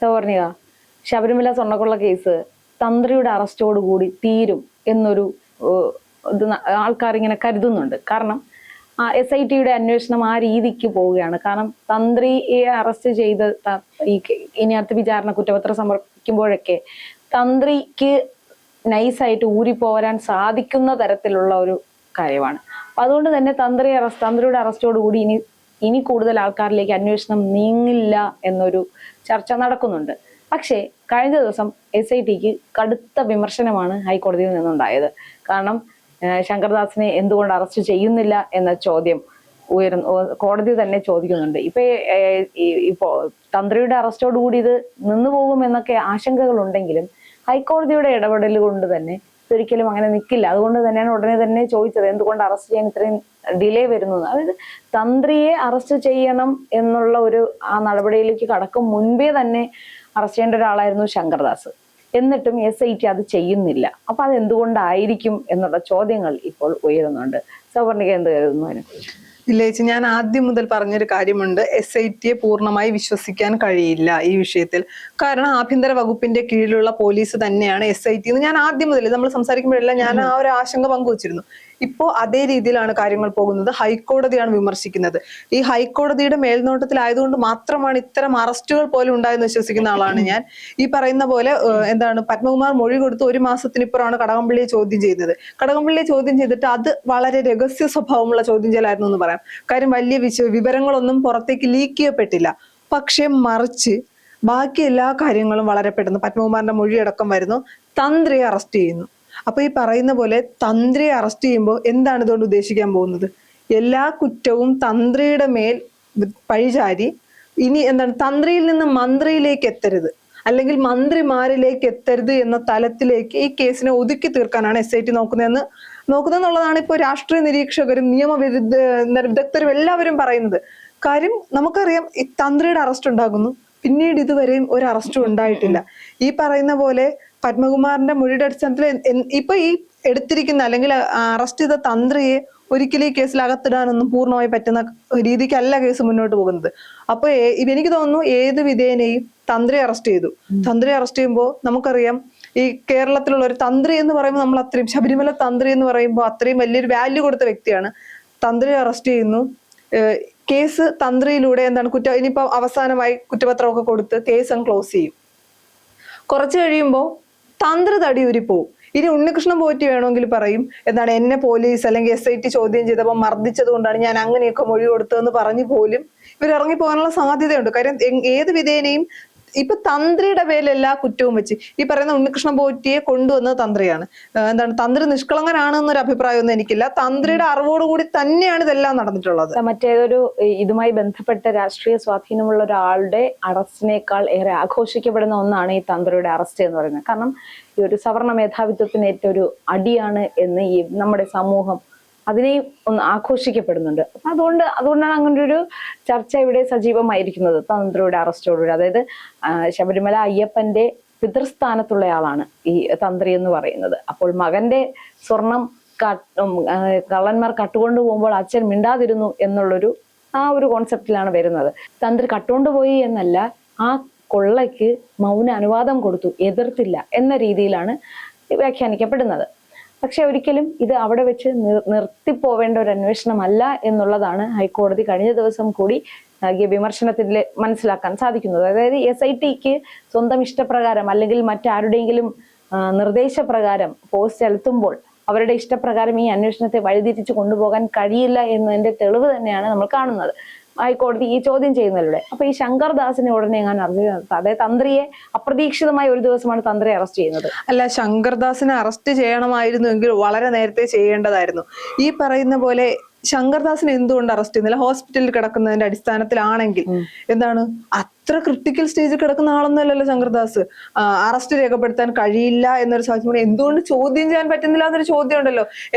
സവർണിക, ശബരിമല സ്വർണ്ണക്കൊള്ള കേസ് തന്ത്രിയുടെ അറസ്റ്റോടുകൂടി തീരും എന്നൊരു ഇത് ആൾക്കാർ ഇങ്ങനെ കരുതുന്നുണ്ട്. കാരണം SITയുടെ അന്വേഷണം ആ രീതിക്ക് പോവുകയാണ്. കാരണം തന്ത്രിയെ അറസ്റ്റ് ചെയ്ത് ഇനി അടുത്ത വിചാരണ കുറ്റപത്രം സമർപ്പിക്കുമ്പോഴൊക്കെ തന്ത്രിക്ക് നൈസായിട്ട് ഊരിപ്പോരാൻ സാധിക്കുന്ന തരത്തിലുള്ള ഒരു കാര്യമാണ്. അപ്പൊ അതുകൊണ്ട് തന്നെ തന്ത്രിയുടെ അറസ്റ്റോടുകൂടി ഇനി കൂടുതൽ ആൾക്കാരിലേക്ക് അന്വേഷണം നീങ്ങില്ല എന്നൊരു ചർച്ച നടക്കുന്നുണ്ട്. പക്ഷേ കഴിഞ്ഞ ദിവസം SITക്ക് കടുത്ത വിമർശനമാണ് ഹൈക്കോടതിയിൽ നിന്നുണ്ടായത്. കാരണം ശങ്കർദാസിനെ എന്തുകൊണ്ട് അറസ്റ്റ് ചെയ്യുന്നില്ല എന്ന ചോദ്യം കോടതി തന്നെ ചോദിക്കുന്നുണ്ട്. ഇപ്പോ തന്ത്രിയുടെ അറസ്റ്റോടുകൂടി ഇത് നിന്നുപോകും എന്നൊക്കെ ആശങ്കകൾ ഉണ്ടെങ്കിലും ഹൈക്കോടതിയുടെ ഇടപെടൽ കൊണ്ട് തന്നെ ഇതൊരിക്കലും അങ്ങനെ നിൽക്കില്ല. അതുകൊണ്ട് തന്നെയാണ് ഉടനെ തന്നെ ചോദിച്ചത് എന്തുകൊണ്ട് അറസ്റ്റ് ചെയ്യാൻ ഇത്രയും ഡിലേ വരുന്നു. അതായത് തന്ത്രിയെ അറസ്റ്റ് ചെയ്യണം എന്നുള്ള ആ നടപടിയിലേക്ക് കടക്കും മുൻപേ തന്നെ അറസ്റ്റ് ചെയ്യേണ്ട ഒരാളായിരുന്നു ശങ്കർദാസ്. എന്നിട്ടും SIT അത് ചെയ്യുന്നില്ല. അപ്പൊ അത് എന്തുകൊണ്ടായിരിക്കും എന്നുള്ള ചോദ്യങ്ങൾ ഇപ്പോൾ ഉയരുന്നുണ്ട്. സവർണിക എന്ത് കരുതുന്നു അതിനെക്കുറിച്ച്? ഇല്ല ചേച്ചി, ഞാൻ ആദ്യം മുതൽ പറഞ്ഞൊരു കാര്യമുണ്ട്. SITയെ പൂർണ്ണമായി വിശ്വസിക്കാൻ കഴിയില്ല ഈ വിഷയത്തിൽ. കാരണം ആഭ്യന്തര വകുപ്പിന്റെ കീഴിലുള്ള പോലീസ് തന്നെയാണ് SIT എന്ന് ഞാൻ ആദ്യം മുതൽ നമ്മൾ സംസാരിക്കുമ്പോഴെല്ലാം ഞാൻ ആ ഒരു ആശങ്ക പങ്കുവച്ചിരുന്നു. ഇപ്പോ അതേ രീതിയിലാണ് കാര്യങ്ങൾ പോകുന്നത്. ഹൈക്കോടതിയാണ് വിമർശിക്കുന്നത്. ഈ ഹൈക്കോടതിയുടെ മേൽനോട്ടത്തിലായതുകൊണ്ട് മാത്രമാണ് ഇത്തരം അറസ്റ്റുകൾ പോലും ഉണ്ടായെന്ന് വിശ്വസിക്കുന്ന ആളാണ് ഞാൻ. ഈ പറയുന്ന പോലെ പത്മകുമാർ മൊഴി കൊടുത്ത് 1 മാസത്തിനിപ്പുറമാണ് കടകംപള്ളിയെ ചോദ്യം ചെയ്യുന്നത്. കടകംപള്ളിയെ ചോദ്യം ചെയ്തിട്ട് അത് വളരെ രഹസ്യ സ്വഭാവമുള്ള ചോദ്യം ചെയ്യലായിരുന്നു എന്ന് പറയാം. കാര്യം വലിയ വിവരങ്ങളൊന്നും പുറത്തേക്ക് ലീക്ക് ചെയ്യപ്പെട്ടില്ല. പക്ഷെ മറിച്ച് ബാക്കി എല്ലാ കാര്യങ്ങളും വളരെ പെട്ടെന്ന് പത്മകുമാറിന്റെ മൊഴിയടക്കം വരുന്നു. തന്ത്രിയെ അറസ്റ്റ് ചെയ്യുന്നു. അപ്പൊ ഈ പറയുന്ന പോലെ തന്ത്രിയെ അറസ്റ്റ് ചെയ്യുമ്പോൾ എന്താണ് ഇതുകൊണ്ട് ഉദ്ദേശിക്കാൻ പോകുന്നത്? എല്ലാ കുറ്റവും തന്ത്രിയുടെ മേൽ പഴിചാരി ഇനി തന്ത്രിയിൽ നിന്ന് മന്ത്രിയിലേക്ക് എത്തരുത്, അല്ലെങ്കിൽ മന്ത്രിമാരിലേക്ക് എത്തരുത് എന്ന തലത്തിലേക്ക് ഈ കേസിനെ ഒതുക്കി തീർക്കാനാണ് SIT നോക്കുന്നതെന്നുള്ളതാണ് ഇപ്പോൾ രാഷ്ട്രീയ നിരീക്ഷകരും വിദഗ്ധരും എല്ലാവരും പറയുന്നത്. കാര്യം നമുക്കറിയാം, ഈ തന്ത്രിയുടെ അറസ്റ്റ് ഉണ്ടാകുന്നു, പിന്നീട് ഇതുവരെയും ഒരു അറസ്റ്റും ഉണ്ടായിട്ടില്ല. ഈ പറയുന്ന പോലെ പത്മകുമാറിന്റെ മൊഴിയുടെ അടിസ്ഥാനത്തിൽ ഇപ്പൊ ഈ എടുത്തിരിക്കുന്ന അല്ലെങ്കിൽ അറസ്റ്റ് ചെയ്ത തന്ത്രിയെ ഒരിക്കലും ഈ കേസിൽ അകത്തിടാനൊന്നും പൂർണ്ണമായി പറ്റുന്ന രീതിക്കല്ല കേസ് മുന്നോട്ട് പോകുന്നത്. അപ്പൊ എനിക്ക് തോന്നുന്നു ഏത് വിധേനയും തന്ത്രി അറസ്റ്റ് ചെയ്തു. തന്ത്രി അറസ്റ്റ് ചെയ്യുമ്പോൾ നമുക്കറിയാം, ഈ കേരളത്തിലുള്ള ഒരു തന്ത്രി എന്ന് പറയുമ്പോൾ നമ്മൾ അത്രയും ശബരിമല തന്ത്രി എന്ന് പറയുമ്പോൾ അത്രയും വലിയൊരു വാല്യൂ കൊടുത്ത വ്യക്തിയാണ്. തന്ത്രി അറസ്റ്റ് ചെയ്യുന്നു. കേസ് തന്ത്രിയിലൂടെ ഇനിയിപ്പോ അവസാനമായി കുറ്റപത്രമൊക്കെ കൊടുത്ത് കേസ് ക്ലോസ് ചെയ്യും. കുറച്ച് കഴിയുമ്പോൾ തന്ത്രി തടിയൂരി പോവും. ഇനി ഉണ്ണികൃഷ്ണൻ പോറ്റി വേണമെങ്കിൽ പറയും എന്നെ പോലീസ് അല്ലെങ്കിൽ SIT ചോദ്യം ചെയ്തപ്പോൾ മർദ്ദിച്ചത് കൊണ്ടാണ് ഞാൻ അങ്ങനെയൊക്കെ മൊഴി കൊടുത്തതെന്ന് പറഞ്ഞു പോലും ഇവർ ഇറങ്ങി പോകാനുള്ള സാധ്യതയുണ്ട്. കാര്യം ഏത് വിധേനയും ഇപ്പൊ തന്ത്രിയുടെ പേരിൽ എല്ലാ കുറ്റവും വെച്ച് ഈ പറയുന്ന ഉണ്ണികൃഷ്ണൻ പോറ്റിയെ കൊണ്ടുവന്നത് തന്ത്രിയാണ്. തന്ത്രി നിഷ്കളങ്കനാണെന്നൊരു അഭിപ്രായമൊന്നും എനിക്കില്ല. തന്ത്രിയുടെ അറിവോടുകൂടി തന്നെയാണ് ഇതെല്ലാം നടന്നിട്ടുള്ളത്. മറ്റേതൊരു ഇതുമായി ബന്ധപ്പെട്ട രാഷ്ട്രീയ സ്വാധീനമുള്ള ഒരാളുടെ അറസ്റ്റിനേക്കാൾ ഏറെ ആഘോഷിക്കപ്പെടുന്ന ഒന്നാണ് ഈ തന്ത്രിയുടെ അറസ്റ്റ് എന്ന് പറയുന്നത്. കാരണം ഈ ഒരു സവർണ മേധാവിത്വത്തിന് ഏറ്റൊരു അടിയാണ് എന്ന് ഈ നമ്മുടെ സമൂഹം അതിനെയും ഒന്ന് ആഘോഷിക്കപ്പെടുന്നുണ്ട്. അപ്പൊ അതുകൊണ്ടാണ് അങ്ങനെ ഒരു ചർച്ച ഇവിടെ സജീവമായിരിക്കുന്നത് തന്ത്രിയുടെ അറസ്റ്റോടുകൂടി. അതായത് ശബരിമല അയ്യപ്പന്റെ പിതൃസ്ഥാനത്തുള്ളയാളാണ് ഈ തന്ത്രി എന്ന് പറയുന്നത്. അപ്പോൾ മകന്റെ സ്വർണം കള്ളന്മാർ കട്ടുകൊണ്ടു പോകുമ്പോൾ അച്ഛൻ മിണ്ടാതിരുന്നു എന്നുള്ളൊരു ഒരു കോൺസെപ്റ്റിലാണ് വരുന്നത്. തന്ത്രി കട്ടുകൊണ്ടുപോയി എന്നല്ല, ആ കൊള്ളയ്ക്ക് മൗന അനുവാദം കൊടുത്തു, എതിർത്തില്ല എന്ന രീതിയിലാണ് വ്യാഖ്യാനിക്കപ്പെടുന്നത്. പക്ഷെ ഒരിക്കലും ഇത് അവിടെ വെച്ച് നിർത്തിപ്പോവേണ്ട ഒരു അന്വേഷണമല്ല എന്നുള്ളതാണ് ഹൈക്കോടതി കഴിഞ്ഞ ദിവസം കൂടി നൽകിയ വിമർശനത്തിൽ മനസ്സിലാക്കാൻ സാധിക്കുന്നത്. അതായത് SITക്ക് സ്വന്തം ഇഷ്ടപ്രകാരം അല്ലെങ്കിൽ മറ്റാരുടെയെങ്കിലും നിർദ്ദേശപ്രകാരം പോസ്റ്റ് ചെലുത്തുമ്പോൾ അവരുടെ ഇഷ്ടപ്രകാരം ഈ അന്വേഷണത്തെ വഴിതിരിച്ചു കൊണ്ടുപോകാൻ കഴിയില്ല എന്നതിന്റെ തെളിവ് തന്നെയാണ് നമ്മൾ കാണുന്നത് ഹൈക്കോടതി ഈ ചോദ്യം ചെയ്യുന്നതിലൂടെ. അപ്പൊ ഈ ശങ്കർദാസിനെ ഉടനെ എങ്ങനെ അറസ്റ്റ്, അതായത് തന്ത്രിയെ അപ്രതീക്ഷിതമായി ഒരു ദിവസമാണ് തന്ത്രിയെ അറസ്റ്റ് ചെയ്യുന്നത്. അല്ല, ശങ്കർദാസിനെ അറസ്റ്റ് ചെയ്യണമായിരുന്നുവെങ്കിൽ വളരെ നേരത്തെ ചെയ്യേണ്ടതായിരുന്നു. ഈ പറയുന്ന പോലെ ശങ്കർദാസിനെ എന്തുകൊണ്ട് അറസ്റ്റ് ചെയ്യുന്നില്ല? ഹോസ്പിറ്റലിൽ കിടക്കുന്നതിന്റെ അടിസ്ഥാനത്തിലാണെങ്കിൽ അത്ര ക്രിട്ടിക്കൽ സ്റ്റേജിൽ കിടക്കുന്ന ആളൊന്നുമല്ലല്ലോ ശങ്കർദാസ്. അറസ്റ്റ് രേഖപ്പെടുത്താൻ കഴിയില്ല എന്നൊരു സാഹചര്യം എന്തുകൊണ്ട് ചോദ്യം ചെയ്യാൻ പറ്റുന്നില്ല എന്നൊരു ചോദ്യം ഉണ്ടല്ലോ.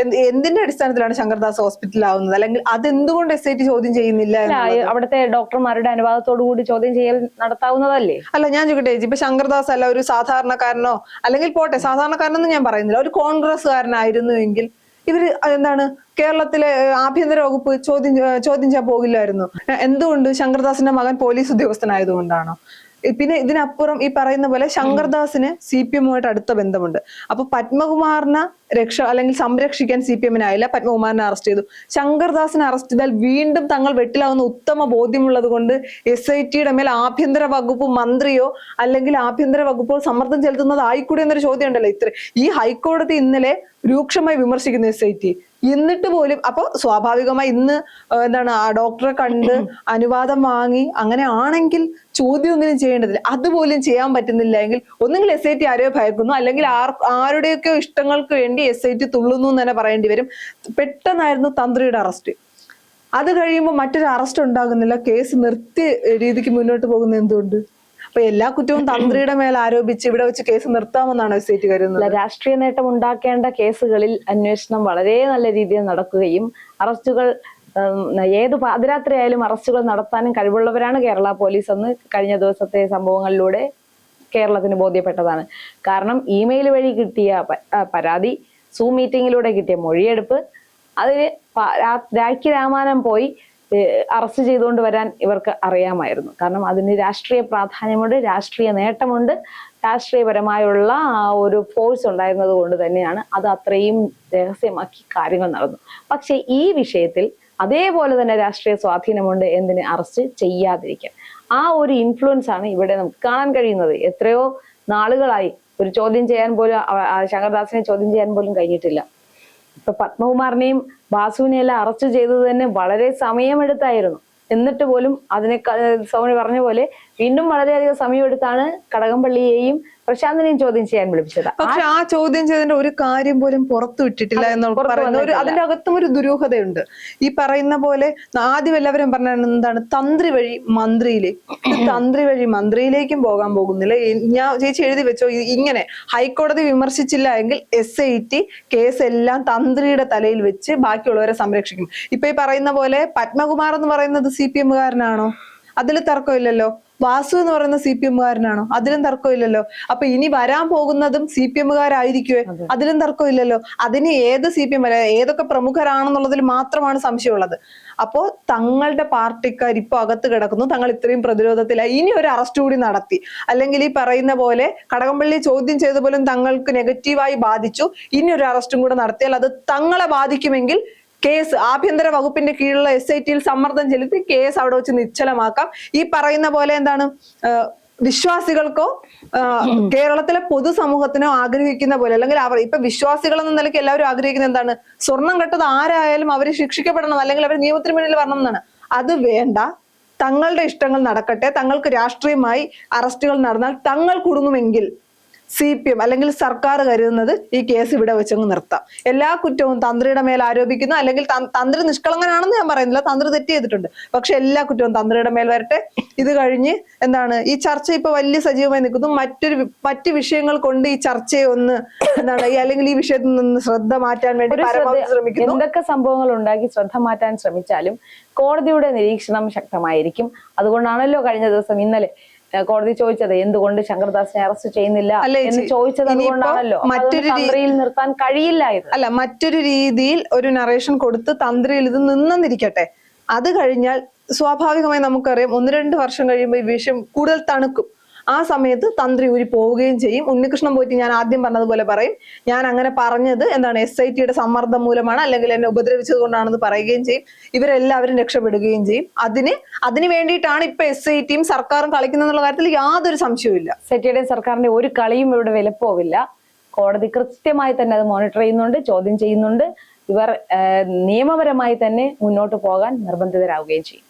എന്തിന്റെ അടിസ്ഥാനത്തിലാണ് ശങ്കർദാസ് ഹോസ്പിറ്റലിലാവുന്നത്? അല്ലെങ്കിൽ അതെന്തുകൊണ്ട് SIT ചോദ്യം ചെയ്യുന്നില്ല? അവിടുത്തെ ഡോക്ടർമാരുടെ അനുവാദത്തോടു കൂടി ചോദ്യം ചെയ്യൽ നടത്താവുന്നതല്ലേ? അല്ല, ഞാൻ ചോദിക്കട്ടെ, ഇപ്പൊ ശങ്കർദാസ് അല്ല ഒരു സാധാരണക്കാരനോ, അല്ലെങ്കിൽ പോട്ടെ സാധാരണക്കാരനൊന്നും ഞാൻ പറയുന്നില്ല, ഒരു കോൺഗ്രസ്സുകാരനായിരുന്നുവെങ്കിൽ ഇവര് കേരളത്തിലെ ആഭ്യന്തര വകുപ്പ് ചോദ്യം ചെയ്യാൻ പോകില്ലായിരുന്നു. എന്തുകൊണ്ട്? ശങ്കർദാസിന്റെ മകൻ പോലീസ് ഉദ്യോഗസ്ഥനായതുകൊണ്ടാണോ? പിന്നെ ഇതിനപ്പുറം ഈ പറയുന്ന പോലെ ശങ്കർദാസിന് CPM-ഉമായിട്ട് അടുത്ത ബന്ധമുണ്ട്. അപ്പൊ പത്മകുമാറിനെ അല്ലെങ്കിൽ സംരക്ഷിക്കാൻ CPM-നായില്ല, പത്മകുമാറിനെ അറസ്റ്റ് ചെയ്തു. ശങ്കർദാസിനെ അറസ്റ്റ് ചെയ്താൽ വീണ്ടും തങ്ങൾ വെട്ടിലാവുന്ന ഉത്തമ ബോധ്യമുള്ളത് കൊണ്ട് SIT-യുടെ മേൽ ആഭ്യന്തര വകുപ്പ് മന്ത്രിയോ അല്ലെങ്കിൽ ആഭ്യന്തര വകുപ്പോ സമ്മർദ്ദം ചെലുത്തുന്നത് ആയിക്കൂടി എന്നൊരു ചോദ്യം ഉണ്ടല്ലോ. ഈ ഹൈക്കോടതി ഇന്നലെ രൂക്ഷമായി വിമർശിക്കുന്നു SIT. എന്നിട്ട് പോലും അപ്പൊ സ്വാഭാവികമായി ഇന്ന് ആ ഡോക്ടറെ കണ്ട് അനുവാദം വാങ്ങി അങ്ങനെ ആണെങ്കിൽ ചോദ്യമൊന്നും ചെയ്യേണ്ടതില്ല. അതുപോലും ചെയ്യാൻ പറ്റുന്നില്ല എങ്കിൽ ഒന്നുകിൽ SIT ആരെയോ ഭയക്കുന്നു, അല്ലെങ്കിൽ ആരുടെയൊക്കെ ഇഷ്ടങ്ങൾക്ക് വേണ്ടി SIT തുള്ളുന്നു എന്ന് തന്നെ പറയേണ്ടി വരും. പെട്ടെന്നായിരുന്നു തന്ത്രിയുടെ അറസ്റ്റ്. അത് കഴിയുമ്പോൾ മറ്റൊരു അറസ്റ്റ് ഉണ്ടാകുന്നില്ല. കേസ് നിർത്തിയ രീതിക്ക് മുന്നോട്ട് പോകുന്നത് എന്തുകൊണ്ട്? അപ്പൊ എല്ലാ കുറ്റവും തന്ത്രിയുടെ മേൽ ആരോപിച്ച് ഇവിടെ വെച്ച് കേസ് നിർത്താമെന്നാണ് SIT കരുതുന്നത്. രാഷ്ട്രീയ നേട്ടം ഉണ്ടാക്കേണ്ട കേസുകളിൽ അന്വേഷണം വളരെ നല്ല രീതിയിൽ നടക്കുകയും അറസ്റ്റുകൾ ഏത് പാതിരാത്രി ആയാലും അറസ്റ്റുകൾ നടത്താനും കഴിവുള്ളവരാണ് കേരള പോലീസ് എന്ന് കഴിഞ്ഞ ദിവസത്തെ സംഭവങ്ങളിലൂടെ കേരളത്തിന് ബോധ്യപ്പെട്ടതാണ്. കാരണം ഇമെയിൽ വഴി കിട്ടിയ പരാതി, സൂം മീറ്റിങ്ങിലൂടെ കിട്ടിയ മൊഴിയെടുപ്പ്, അതിന് രാഖി രാമാനം പോയി അറസ്റ്റ് ചെയ്തുകൊണ്ട് വരാൻ ഇവർക്ക് അറിയാമായിരുന്നു. കാരണം അതിന് രാഷ്ട്രീയ പ്രാധാന്യമുണ്ട്, രാഷ്ട്രീയ നേട്ടമുണ്ട്, രാഷ്ട്രീയപരമായുള്ള ഒരു ഫോഴ്സ് ഉണ്ടായിരുന്നത് കൊണ്ട് തന്നെയാണ് അത് അത്രയും രഹസ്യമാക്കി കാര്യങ്ങൾ നടന്നു. പക്ഷെ ഈ വിഷയത്തിൽ അതേപോലെ തന്നെ രാഷ്ട്രീയ സ്വാധീനമുണ്ട് എന്തിന് അറസ്റ്റ് ചെയ്യാതിരിക്കാൻ. ആ ഒരു ഇൻഫ്ലുവൻസ് ആണ് ഇവിടെ നമുക്ക് കാണാൻ കഴിയുന്നത്. എത്രയോ നാളുകളായി ഒരു ചോദ്യം ചെയ്യാൻ പോലും, ശങ്കർദാസിനെ ചോദ്യം ചെയ്യാൻ പോലും കഴിഞ്ഞിട്ടില്ല. ഇപ്പൊ പത്മകുമാറിനെയും വാസുവിനെയും എല്ലാം അറസ്റ്റ് ചെയ്തത് തന്നെ വളരെ സമയമെടുത്തായിരുന്നു. എന്നിട്ട് പോലും അതിനേക്കാൾ സോണി പറഞ്ഞ പോലെ വീണ്ടും വളരെയധികം സമയമെടുത്താണ് കടകംപള്ളിയെയും പ്രശാന്തിനെയും ചോദ്യം ചെയ്യാൻ വിളിപ്പിച്ചത്. പക്ഷെ ആ ചോദ്യം ചെയ്തതിന്റെ ഒരു കാര്യം പോലും പുറത്തു വിട്ടിട്ടില്ല എന്നുള്ള പറയുന്ന അതിന്റെ അകത്തും ഒരു ദുരൂഹതയുണ്ട്. ഈ പറയുന്ന പോലെ ആദ്യം എല്ലാവരും പറഞ്ഞ എന്താണ്, തന്ത്രി വഴി മന്ത്രിയിലേക്ക്, തന്ത്രി വഴി മന്ത്രിയിലേക്കും പോകാൻ പോകുന്നില്ല. ഞാൻ ചേച്ചി എഴുതി വെച്ചോ, ഇങ്ങനെ ഹൈക്കോടതി വിമർശിച്ചില്ല എങ്കിൽ SIT കേസ് എല്ലാം തന്ത്രിയുടെ തലയിൽ വെച്ച് ബാക്കിയുള്ളവരെ സംരക്ഷിക്കും. ഇപ്പൊ ഈ പറയുന്ന പോലെ പത്മകുമാർ എന്ന് പറയുന്നത് CPM-കാരനാണോ? അതിൽ തർക്കമില്ലല്ലോ. വാസു എന്ന് പറയുന്ന CPM-കാരനാണോ? അതിലും തർക്കമില്ലല്ലോ. അപ്പൊ ഇനി വരാൻ പോകുന്നതും CPM-കാരായിരിക്കുവേ? അതിലും തർക്കമില്ലല്ലോ. അതിന് ഏത് CPM ഏതൊക്കെ പ്രമുഖരാണെന്നുള്ളതിൽ മാത്രമാണ് സംശയമുള്ളത്. അപ്പോ തങ്ങളുടെ പാർട്ടിക്കാർ ഇപ്പൊ അകത്ത് കിടക്കുന്നു, തങ്ങൾ ഇത്രയും പ്രതിരോധത്തിലായി, ഇനി ഒരു അറസ്റ്റ് കൂടി നടത്തി, അല്ലെങ്കിൽ ഈ പറയുന്ന പോലെ കടകംപള്ളി ചോദ്യം ചെയ്ത പോലും തങ്ങൾക്ക് നെഗറ്റീവായി ബാധിച്ചു, ഇനി ഒരു അറസ്റ്റും കൂടെ നടത്തിയാൽ അത് തങ്ങളെ ബാധിക്കുമെങ്കിൽ കേസ് ആഭ്യന്തര വകുപ്പിന്റെ കീഴിലുള്ള SIT-യിൽ സമ്മർദ്ദം ചെലുത്തി കേസ് അവിടെ വെച്ച് നിശ്ചലമാക്കാം. ഈ പറയുന്ന പോലെ വിശ്വാസികൾക്കോ കേരളത്തിലെ പൊതുസമൂഹത്തിനോ ആഗ്രഹിക്കുന്ന പോലെ, അല്ലെങ്കിൽ ഇപ്പൊ വിശ്വാസികൾ എന്ന നിലയ്ക്ക് എല്ലാവരും ആഗ്രഹിക്കുന്ന എന്താണ്, സ്വർണം കെട്ടത് ആരായാലും അവർ ശിക്ഷിക്കപ്പെടണം, അല്ലെങ്കിൽ അവർ നിയമത്തിന് മുന്നിൽ വരണം എന്നാണ്. അത് വേണ്ട, തങ്ങളുടെ ഇഷ്ടങ്ങൾ നടക്കട്ടെ. തങ്ങൾക്ക് രാഷ്ട്രീയമായി അറസ്റ്റുകൾ നടന്നാൽ തങ്ങൾ കുടുങ്ങുമെങ്കിൽ CPM അല്ലെങ്കിൽ സർക്കാർ കരുതുന്നത് ഈ കേസ് ഇവിടെ വെച്ചങ്ങ് നിർത്താം. എല്ലാ കുറ്റവും തന്ത്രിയുടെ മേൽ ആരോപിക്കുന്നു, അല്ലെങ്കിൽ തന്ത്രി നിഷ്കളങ്കനാണെന്ന് ഞാൻ പറയുന്നില്ല, തന്ത്രി തെറ്റ് ചെയ്തിട്ടുണ്ട്, പക്ഷെ എല്ലാ കുറ്റവും തന്ത്രിയുടെ മേൽ വരട്ടെ. ഇത് കഴിഞ്ഞ് ഈ ചർച്ച ഇപ്പൊ വലിയ സജീവമായി നിൽക്കുന്നു. മറ്റു വിഷയങ്ങൾ കൊണ്ട് ഈ ചർച്ചയെ ഒന്ന് അല്ലെങ്കിൽ ഈ വിഷയത്തിൽ നിന്ന് ശ്രദ്ധ മാറ്റാൻ വേണ്ടി പരമാവധി ശ്രമിക്കുന്നു. എന്തൊക്കെ സംഭവങ്ങൾ ഉണ്ടാക്കി ശ്രദ്ധ മാറ്റാൻ ശ്രമിച്ചാലും കോടതിയുടെ നിരീക്ഷണം ശക്തമായിരിക്കും. അതുകൊണ്ടാണല്ലോ കഴിഞ്ഞ ദിവസം ഇന്നലെ കോടതി ചോദിച്ചത് എന്തുകൊണ്ട് ശങ്കർദാസിനെ അറസ്റ്റ് ചെയ്യുന്നില്ല എന്ന് ചോദിച്ചത്. അതുകൊണ്ടാണല്ലോ തന്ത്രിയിൽ നിർത്താൻ കഴിയില്ല. അല്ല, മറ്റൊരു രീതിയിൽ ഒരു നറേഷൻ കൊടുത്ത് തന്ത്രിയിൽ ഇത് നിന്നിരിക്കട്ടെ. അത് കഴിഞ്ഞാൽ സ്വാഭാവികമായി നമുക്കറിയാം 1-2 വർഷം കഴിയുമ്പോൾ ഈ വിഷയം കൂടുതൽ തണുക്കും. ആ സമയത്ത് തന്ത്രി ഊരി പോവുകയും ചെയ്യും. ഉണ്ണികൃഷ്ണൻ പോയിട്ട് ഞാൻ ആദ്യം പറഞ്ഞതുപോലെ പറയും, ഞാൻ അങ്ങനെ പറഞ്ഞത് SIT-യുടെ സമ്മർദ്ദം മൂലമാണ്, അല്ലെങ്കിൽ എന്നെ ഉപദ്രവിച്ചത് കൊണ്ടാണെന്ന് പറയുകയും ചെയ്യും. ഇവരെല്ലാവരും രക്ഷപ്പെടുകയും ചെയ്യും. അതിന് വേണ്ടിയിട്ടാണ് ഇപ്പൊ SIT-യും സർക്കാരും കളിക്കുന്നതെന്നുള്ള കാര്യത്തിൽ യാതൊരു സംശയവും ഇല്ല. SIT-യുടെയും സർക്കാരിന്റെ ഒരു കളിയും ഇവിടെ വിലപ്പോവില്ല. കോടതി കൃത്യമായി തന്നെ അത് മോണിറ്റർ ചെയ്യുന്നുണ്ട്, ചോദ്യം ചെയ്യുന്നുണ്ട്. ഇവർ നിയമപരമായി തന്നെ മുന്നോട്ട് പോകാൻ നിർബന്ധിതരാകുകയും ചെയ്യും.